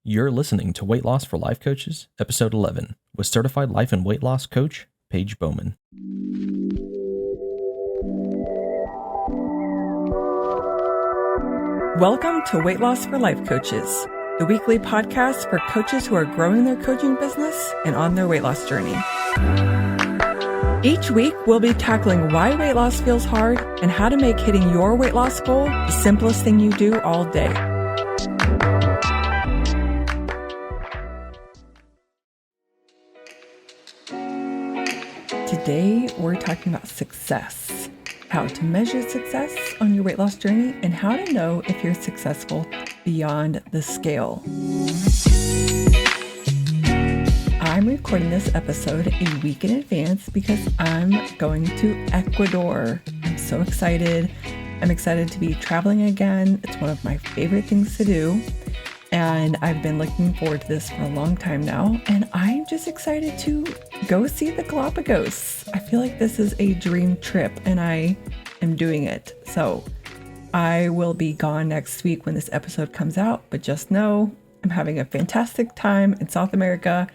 You're listening to Weight Loss for Life Coaches, Episode 11, with certified life and weight loss coach, Paige Bowman. Welcome to Weight Loss for Life Coaches, the weekly podcast for coaches who are growing their coaching business and on their weight loss journey. Each week, we'll be tackling why weight loss feels hard and how to make hitting your weight loss goal the simplest thing you do all day. Today, we're talking about success, how to measure success on your weight loss journey, and how to know if you're successful beyond the scale. I'm recording this episode a week in advance because I'm going to Ecuador. I'm so excited. I'm excited to be traveling again. It's one of my favorite things to do. And I've been looking forward to this for a long time now. And I'm just excited to go see the Galapagos. I feel like this is a dream trip and I am doing it. So I will be gone next week when this episode comes out, but just know I'm having a fantastic time in South America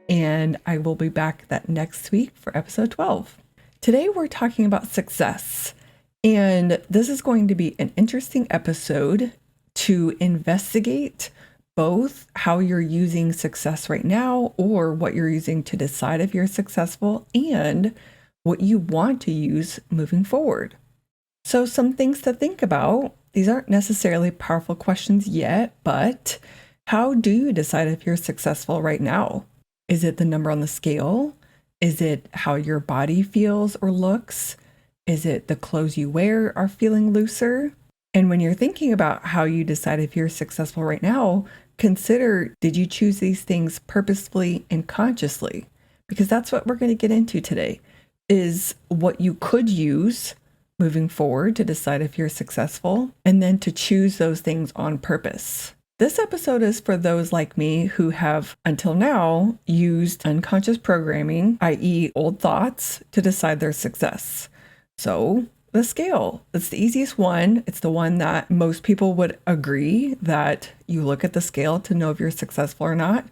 and I will be back that next week for episode 12. Today we're talking about success, and this is going to be an interesting episode to investigate both how you're using success right now or what you're using to decide if you're successful and what you want to use moving forward. So some things to think about. These aren't necessarily powerful questions yet, but how do you decide if you're successful right now? Is it the number on the scale? Is it how your body feels or looks? Is it the clothes you wear are feeling looser? And when you're thinking about how you decide if you're successful right now, consider, did you choose these things purposefully and consciously? Because that's what we're going to get into today, is what you could use moving forward to decide if you're successful, and then to choose those things on purpose. This episode is for those like me who have, until now, used unconscious programming, i.e. old thoughts, to decide their success. So the scale, it's the easiest one. It's the one that most people would agree that you look at the scale to know if you're successful or not.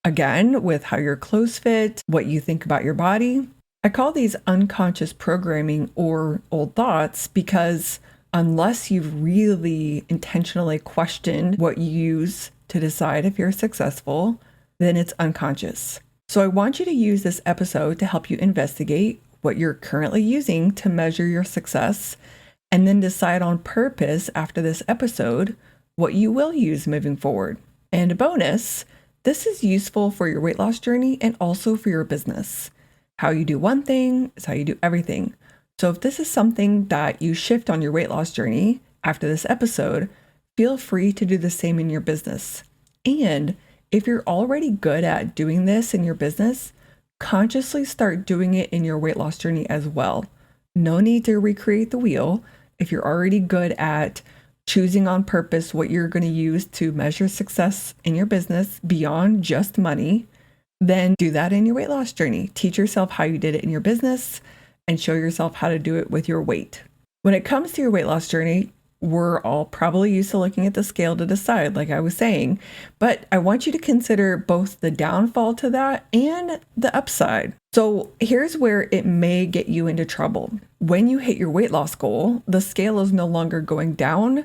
Again, with how your clothes fit, what you think about your body. I call these unconscious programming or old thoughts because unless you've really intentionally questioned what you use to decide if you're successful, then it's unconscious. So I want you to use this episode to help you investigate what you're currently using to measure your success, and then decide on purpose after this episode what you will use moving forward. And a bonus, this is useful for your weight loss journey and also for your business. How you do one thing is how you do everything. So if this is something that you shift on your weight loss journey after this episode, feel free to do the same in your business. And if you're already good at doing this in your business, consciously start doing it in your weight loss journey as well. No need to recreate the wheel. If you're already good at choosing on purpose what you're going to use to measure success in your business beyond just money, then do that in your weight loss journey. Teach yourself how you did it in your business and show yourself how to do it with your weight. When it comes to your weight loss journey, we're all probably used to looking at the scale to decide, like I was saying, but I want you to consider both the downfall to that and the upside. So here's where it may get you into trouble. When you hit your weight loss goal, the scale is no longer going down.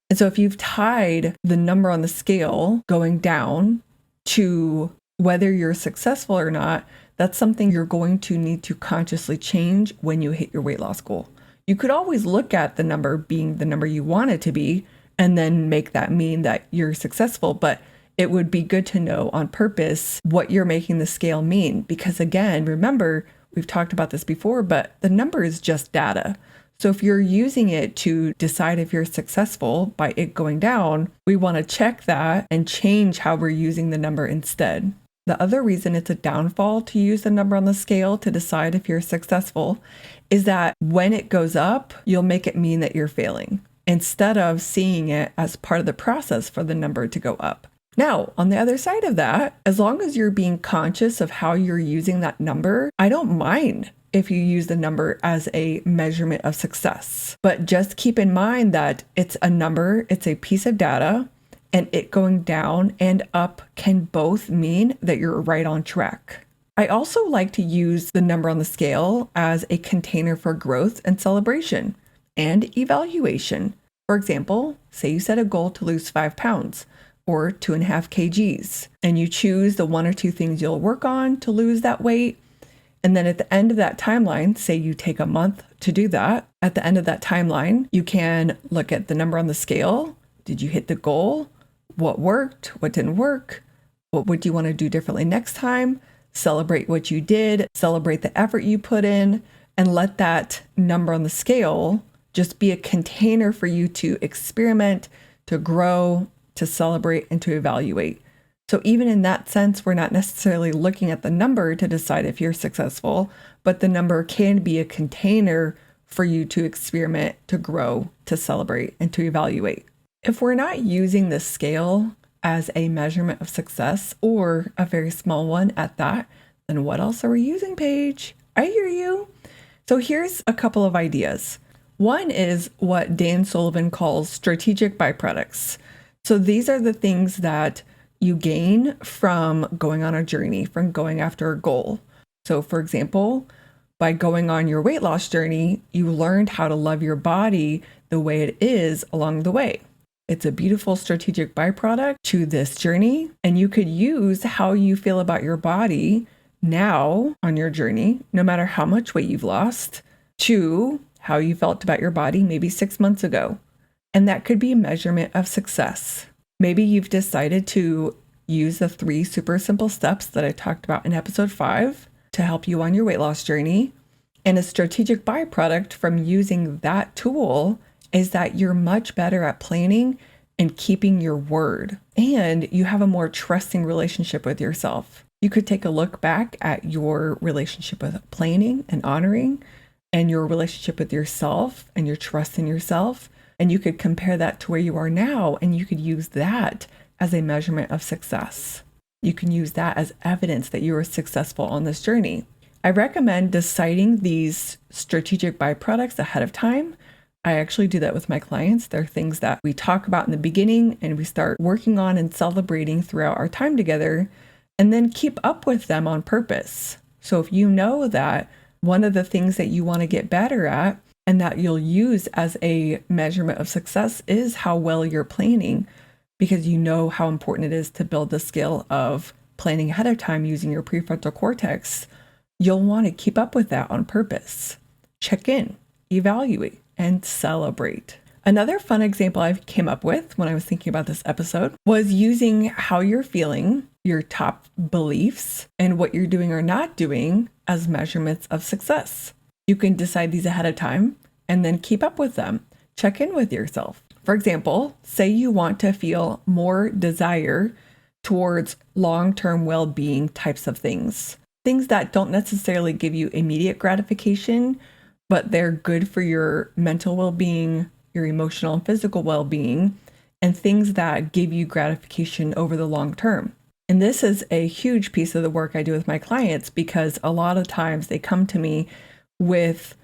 And so if you've tied the number on the scale going down to whether you're successful or not, that's something you're going to need to consciously change when you hit your weight loss goal. You could always look at the number being the number you want it to be and then make that mean that you're successful. But it would be good to know on purpose what you're making the scale mean. Because again, remember, we've talked about this before, but the number is just data. So if you're using it to decide if you're successful by it going down, we want to check that and change how we're using the number instead. The other reason it's a downfall to use the number on the scale to decide if you're successful is that when it goes up, you'll make it mean that you're failing instead of seeing it as part of the process for the number to go up. Now, on the other side of that, as long as you're being conscious of how you're using that number, I don't mind if you use the number as a measurement of success. But just keep in mind that it's a number, it's a piece of data, and it going down and up can both mean that you're right on track. I also like to use the number on the scale as a container for growth and celebration and evaluation. For example, say you set a goal to lose 5 pounds or 2.5 kgs, and you choose the 1 or 2 things you'll work on to lose that weight. And then at the end of that timeline, say you take a month to do that. At the end of that timeline, you can look at the number on the scale. Did you hit the goal? What worked? What didn't work? What would you want to do differently next time? Celebrate what you did, celebrate the effort you put in, and let that number on the scale just be a container for you to experiment, to grow, to celebrate, and to evaluate. So even in that sense, we're not necessarily looking at the number to decide if you're successful, but the number can be a container for you to experiment, to grow, to celebrate, and to evaluate. If we're not using the scale as a measurement of success, or a very small one at that, then what else are we using, Paige? I hear you. So here's a couple of ideas. One is what Dan Sullivan calls strategic byproducts. So these are the things that you gain from going on a journey, from going after a goal. So for example, by going on your weight loss journey, you learned how to love your body the way it is along the way. It's a beautiful strategic byproduct to this journey, and you could use how you feel about your body now on your journey, no matter how much weight you've lost, to how you felt about your body maybe 6 months ago. And that could be a measurement of success. Maybe you've decided to use the 3 super simple steps that I talked about in episode 5 to help you on your weight loss journey. And a strategic byproduct from using that tool is that you're much better at planning and keeping your word, and you have a more trusting relationship with yourself. You could take a look back at your relationship with planning and honoring, and your relationship with yourself and your trust in yourself, and you could compare that to where you are now, and you could use that as a measurement of success. You can use that as evidence that you are successful on this journey. I recommend deciding these strategic byproducts ahead of time. I actually do that with my clients. They're things that we talk about in the beginning and we start working on and celebrating throughout our time together, and then keep up with them on purpose. So if you know that one of the things that you want to get better at and that you'll use as a measurement of success is how well you're planning, because you know how important it is to build the skill of planning ahead of time using your prefrontal cortex, you'll want to keep up with that on purpose. Check in, evaluate, and celebrate. Another fun example I came up with when I was thinking about this episode was using how you're feeling, your top beliefs, and what you're doing or not doing as measurements of success. You can decide these ahead of time and then keep up with them. Check in with yourself. For example, say you want to feel more desire towards long-term well-being types of things that don't necessarily give you immediate gratification, but they're good for your mental well-being, your emotional and physical well-being, and things that give you gratification over the long term. And this is a huge piece of the work I do with my clients, because a lot of times they come to me with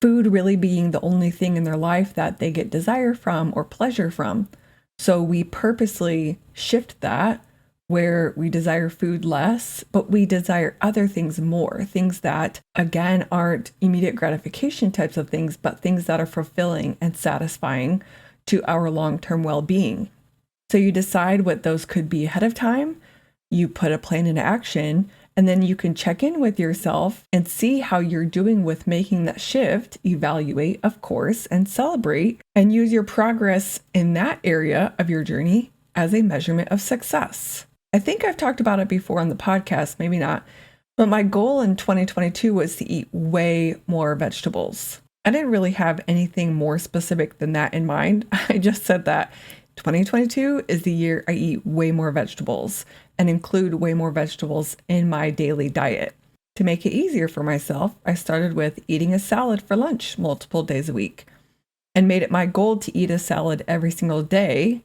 food really being the only thing in their life that they get desire from or pleasure from. So we purposely shift that, where we desire food less, but we desire other things more, things that, again, aren't immediate gratification types of things, but things that are fulfilling and satisfying to our long-term well-being. So you decide what those could be ahead of time, you put a plan into action, and then you can check in with yourself and see how you're doing with making that shift, evaluate, of course, and celebrate, and use your progress in that area of your journey as a measurement of success. I think I've talked about it before on the podcast, maybe not, but my goal in 2022 was to eat way more vegetables. I didn't really have anything more specific than that in mind. I just said that 2022 is the year I eat way more vegetables and include way more vegetables in my daily diet. To make it easier for myself, I started with eating a salad for lunch multiple days a week and made it my goal to eat a salad every single day.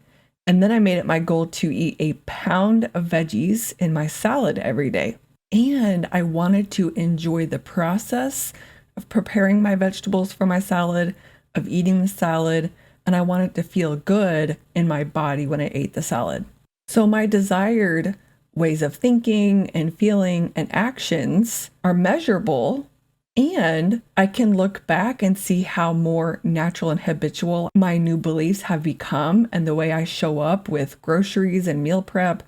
And then I made it my goal to eat a pound of veggies in my salad every day. And I wanted to enjoy the process of preparing my vegetables for my salad, of eating the salad, and I want it to feel good in my body when I ate the salad. So my desired ways of thinking and feeling and actions are measurable, and I can look back and see how more natural and habitual my new beliefs have become and the way I show up with groceries and meal prep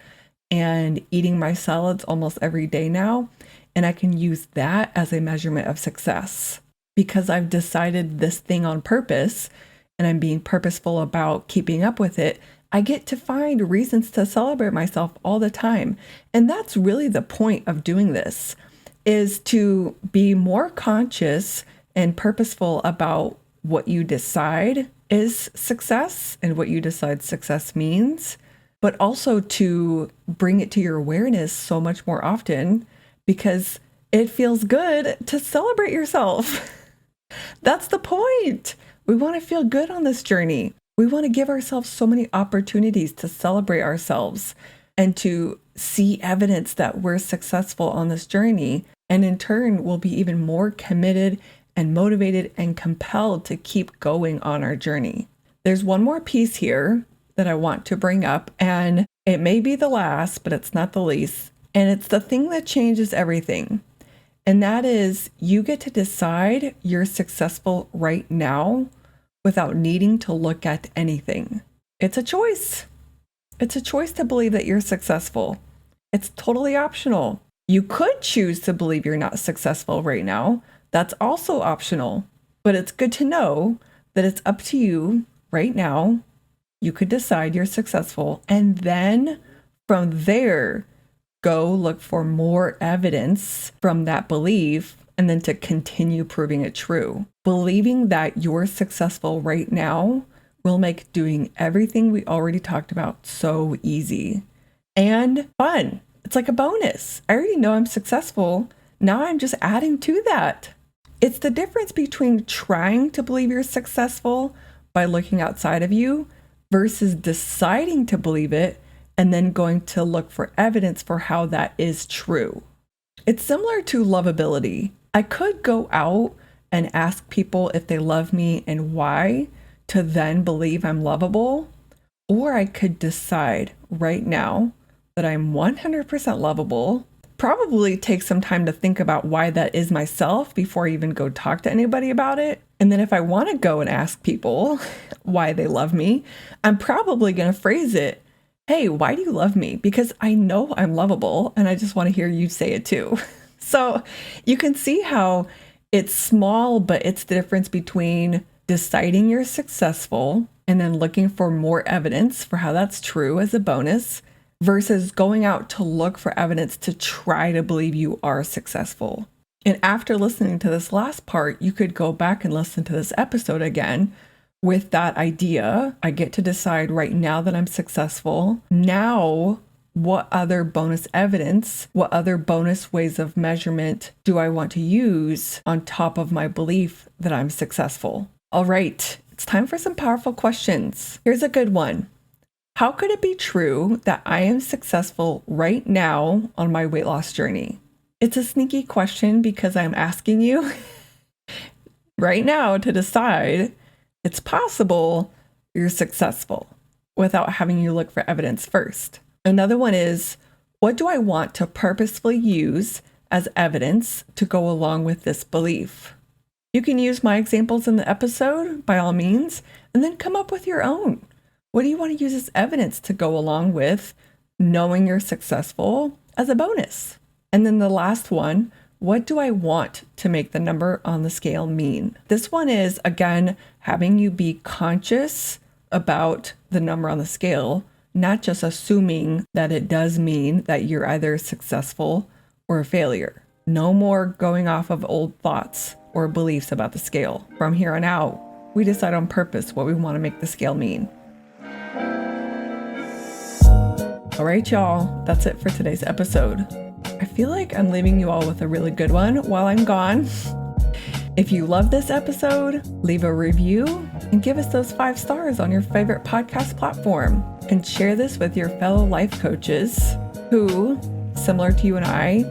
and eating my salads almost every day now. And I can use that as a measurement of success because I've decided this thing on purpose and I'm being purposeful about keeping up with it. I get to find reasons to celebrate myself all the time. And that's really the point of doing this, is to be more conscious and purposeful about what you decide is success and what you decide success means, but also to bring it to your awareness so much more often because it feels good to celebrate yourself. That's the point. We want to feel good on this journey. We want to give ourselves so many opportunities to celebrate ourselves and to see evidence that we're successful on this journey. And in turn, we'll be even more committed and motivated and compelled to keep going on our journey. There's one more piece here that I want to bring up, and it may be the last, but it's not the least. And it's the thing that changes everything. And that is, you get to decide you're successful right now without needing to look at anything. It's a choice. It's a choice to believe that you're successful. It's totally optional. You could choose to believe you're not successful right now. That's also optional. But it's good to know that it's up to you right now. You could decide you're successful, and then from there, go look for more evidence from that belief and then to continue proving it true. Believing that you're successful right now will make doing everything we already talked about so easy and fun. It's like a bonus. I already know I'm successful. Now I'm just adding to that. It's the difference between trying to believe you're successful by looking outside of you versus deciding to believe it and then going to look for evidence for how that is true. It's similar to lovability. I could go out and ask people if they love me and why to then believe I'm lovable, or I could decide right now that I'm 100% lovable, probably take some time to think about why that is myself before I even go talk to anybody about it. And then if I want to go and ask people why they love me, I'm probably going to phrase it, hey, why do you love me? Because I know I'm lovable and I just want to hear you say it too. So you can see how it's small, but it's the difference between deciding you're successful and then looking for more evidence for how that's true as a bonus versus going out to look for evidence to try to believe you are successful. And after listening to this last part, you could go back and listen to this episode again with that idea. I get to decide right now that I'm successful. Now, what other bonus evidence, what other bonus ways of measurement do I want to use on top of my belief that I'm successful? All right, it's time for some powerful questions. Here's a good one. How could it be true that I am successful right now on my weight loss journey? It's a sneaky question because I'm asking you right now to decide it's possible you're successful without having you look for evidence first. Another one is, what do I want to purposefully use as evidence to go along with this belief? You can use my examples in the episode by all means, and then come up with your own. What do you want to use as evidence to go along with knowing you're successful as a bonus? And then the last one, what do I want to make the number on the scale mean? This one is, again, having you be conscious about the number on the scale, not just assuming that it does mean that you're either successful or a failure. No more going off of old thoughts or beliefs about the scale. From here on out, we decide on purpose what we want to make the scale mean. All right, y'all, that's it for today's episode. I feel like I'm leaving you all with a really good one while I'm gone. If you love this episode, leave a review and give us those 5 stars on your favorite podcast platform. And share this with your fellow life coaches who, similar to you and I,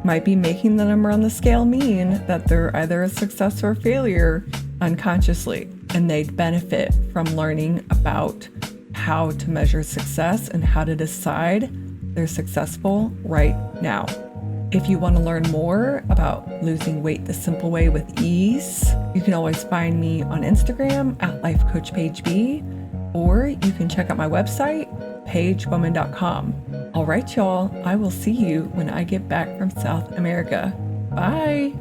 might be making the number on the scale mean that they're either a success or a failure unconsciously. and they'd benefit from learning about how to measure success and how to decide they're successful right now. If you want to learn more about losing weight the simple way with ease, you can always find me on Instagram at lifecoachpaigeb, or you can check out my website, paigewoman.com. All right, y'all, I will see you when I get back from South America. Bye.